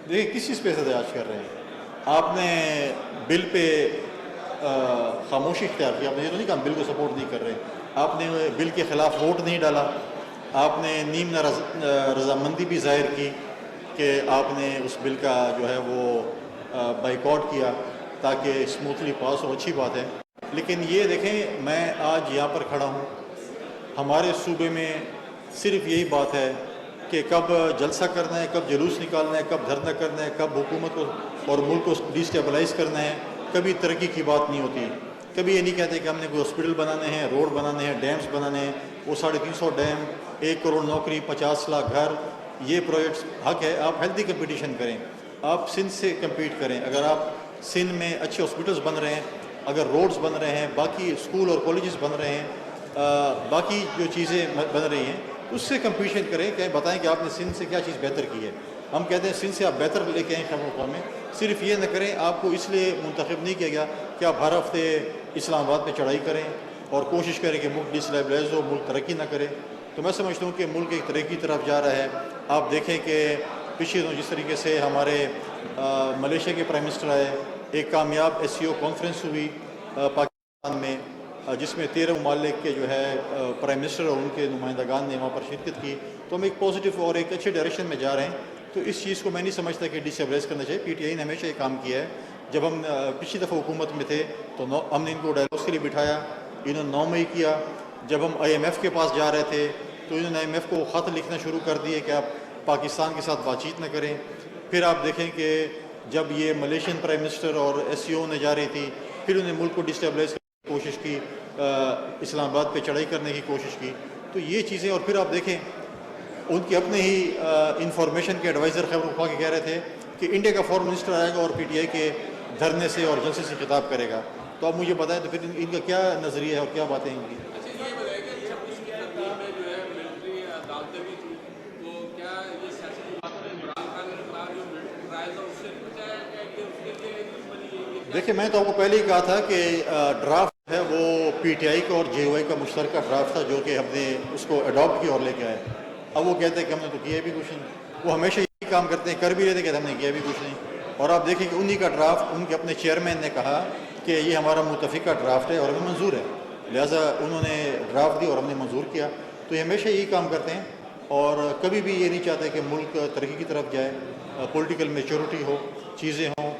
دیکھیں کس چیز پہ احتجاج کر رہے ہیں؟ آپ نے بل پہ خاموشی اختیار کی. آپ نے یہ تو نہیں کہا ہم بل کو سپورٹ نہیں کر رہے. آپ نے بل کے خلاف ووٹ نہیں ڈالا. آپ نے نیم رضامندی بھی ظاہر کی کہ آپ نے اس بل کا جو ہے وہ بائیکاٹ کیا تاکہ اسموتھلی پاس ہو. اچھی بات ہے. لیکن یہ دیکھیں میں آج یہاں پر کھڑا ہوں, ہمارے صوبے میں صرف یہی بات ہے کہ کب جلسہ کرنا ہے, کب جلوس نکالنا ہے, کب دھرنا کرنا ہے, کب حکومت کو اور ملک کو ڈیسٹیبلائز کرنا ہے. کبھی ترقی کی بات نہیں ہوتی. کبھی یہ نہیں کہتے کہ ہم نے کوئی ہاسپٹل بنانے ہیں, روڈ بنانے ہیں, ڈیمز بنانے ہیں. وہ 350 ڈیم, 1 کروڑ نوکری, 50 لاکھ گھر, یہ پروجیکٹس حق ہے. آپ ہیلتھی کمپٹیشن کریں, آپ سندھ سے کمپیٹ کریں. اگر آپ سندھ میں اچھے ہاسپٹلس بن رہے ہیں, اگر روڈز بن رہے ہیں, باقی اسکول اور کالجز بن رہے ہیں, باقی جو چیزیں بن رہی ہیں, اس سے کمپٹیشن کریں کہ بتائیں کہ آپ نے سندھ سے کیا چیز بہتر کی ہے. ہم کہتے ہیں سندھ سے آپ بہتر لے کے آئیں خیبر پختونخوا میں. صرف یہ نہ کریں, آپ کو اس لیے منتخب نہیں کیا گیا کہ آپ ہر ہفتے اسلام آباد پہ چڑھائی کریں اور کوشش کریں کہ ملک ڈسٹیبلائز ہو, ملک ترقی نہ کرے. تو میں سمجھتا ہوں کہ ملک ایک ترقی کی طرف جا رہا ہے. آپ دیکھیں کہ پچھلے دنوں جس طریقے سے ہمارے ملیشیا کے پرائم منسٹر آئے, ایک کامیاب SCO کانفرنس ہوئی پاکستان میں, جس میں 13 ممالک کے جو ہے پرائم منسٹر اور ان کے نمائندگان نے وہاں پر شرکت کی. تو ہم ایک پازیٹیو اور ایک اچھے ڈائریکشن میں جا رہے ہیں. تو اس چیز کو میں نہیں سمجھتا کہ ڈسٹیبلائز کرنا چاہیے. PTI نے ہمیشہ یہ کام کیا ہے. جب ہم پچھلی دفعہ حکومت میں تھے تو ہم نے ان کو ڈائلاگس کے لیے بٹھایا, انہوں نے 9 مئی کیا. جب ہم IMF کے پاس جا رہے تھے تو انہوں نے IMF کو خط لکھنا شروع کر دیے کہ آپ پاکستان کے ساتھ بات چیت نہ کریں. پھر آپ دیکھیں کہ جب یہ ملیشین پرائم منسٹر اور SCO نے جا رہی تھی, پھر انہوں نے ملک کو ڈسٹیبلائز کرنے کی کوشش کی, اسلام آباد پہ چڑھائی کرنے کی کوشش کی. تو یہ چیزیں, اور پھر آپ دیکھیں ان کے اپنے ہی انفارمیشن کے ایڈوائزر خیبر پختونخوا کے کہہ رہے تھے کہ انڈیا کا فارن منسٹر آئے گا اور PTI کے دھرنے سے اور جلسے سے خطاب کرے گا. تو آپ مجھے بتائیں تو پھر ان کا کیا نظریہ ہے اور کیا باتیں ان کی؟ دیکھیں میں تو آپ کو پہلے ہی کہا تھا کہ ڈرافٹ ہے وہ PTI کا اور JOI کا مشترکہ ڈرافٹ تھا جو کہ ہم نے اس کو اڈاپٹ کیا اور لے کے آئے. اب وہ کہتے ہیں کہ ہم نے تو کیا بھی کچھ نہیں. وہ ہمیشہ یہی کام کرتے ہیں, کر بھی رہے تھے کہ ہم نے کیا بھی کچھ نہیں. اور آپ دیکھیں کہ انہی کا ڈرافٹ ان کے اپنے چیئرمین نے کہا کہ یہ ہمارا متفقہ ڈرافٹ ہے اور ہمیں منظور ہے, لہٰذا انہوں نے ڈرافٹ دی اور ہم نے منظور کیا. تو یہ ہمیشہ یہی کام کرتے ہیں اور کبھی بھی یہ نہیں چاہتے کہ ملک ترقی کی طرف جائے, پولیٹیکل میچورٹی ہو, چیزیں ہوں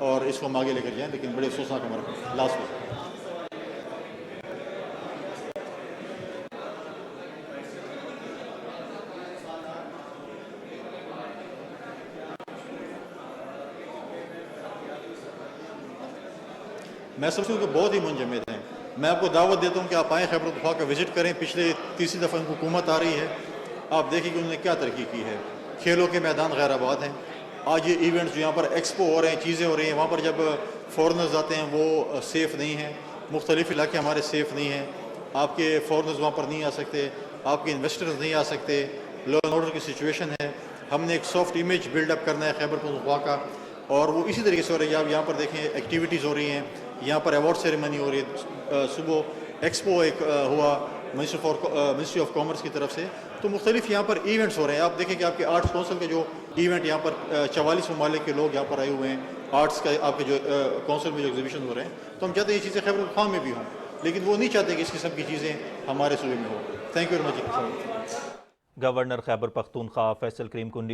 اور اس کو ہم آگے لے کر جائیں. لیکن بڑے افسوسناک ہمارا لاسٹ میں میں سمجھتا ہوں کہ بہت ہی منجمد ہیں. میں آپ کو دعوت دیتا ہوں کہ آپ آئیں خیبر پختونخوا کا وزٹ کریں. پچھلے تیسری دفعہ ان کو حکومت آ رہی ہے, آپ دیکھیں کہ انہوں نے کیا ترقی کی ہے. کھیلوں کے میدان غیر آباد ہیں. آج یہ ایونٹس جو یہاں پر ایکسپو ہو رہے ہیں, چیزیں ہو رہی ہیں, وہاں پر جب فورنرز آتے ہیں وہ سیف نہیں ہیں. مختلف علاقے ہمارے سیف نہیں ہیں. آپ کے فورنرز وہاں پر نہیں آ سکتے, آپ کے انویسٹرز نہیں آ سکتے. لا اینڈ آرڈر کی سچویشن ہے. ہم نے ایک سافٹ امیج بلڈ اپ کرنا ہے خیبر پختونخوا کا, اور وہ اسی طریقے سے ہو رہی ہے. آپ یہاں پر دیکھیں ایکٹیویٹیز ہو رہی ہیں, یہاں پر ایوارڈ سیریمنی ہو رہی ہے. صبح ایکسپو ایک ہوا منسٹری آف کامرس کی طرف سے. تو مختلف یہاں پر ایونٹس ہو رہے ہیں. آپ دیکھیں کہ آپ کے آرٹس کونسل کے جو ایونٹ یہاں پر 44 ممالک کے لوگ یہاں پر آئے ہوئے ہیں. آرٹس کا آپ کے جو کونسل میں جو ایگزیبیشن ہو رہے ہیں, تو ہم چاہتے ہیں یہ چیزیں خیبر پختونخوا میں بھی ہوں, لیکن وہ نہیں چاہتے کہ اس قسم کی چیزیں ہمارے صوبے میں ہوں. Thank you very much. Governor Khyber Pakhtunkhwa Faisal Karim Kundi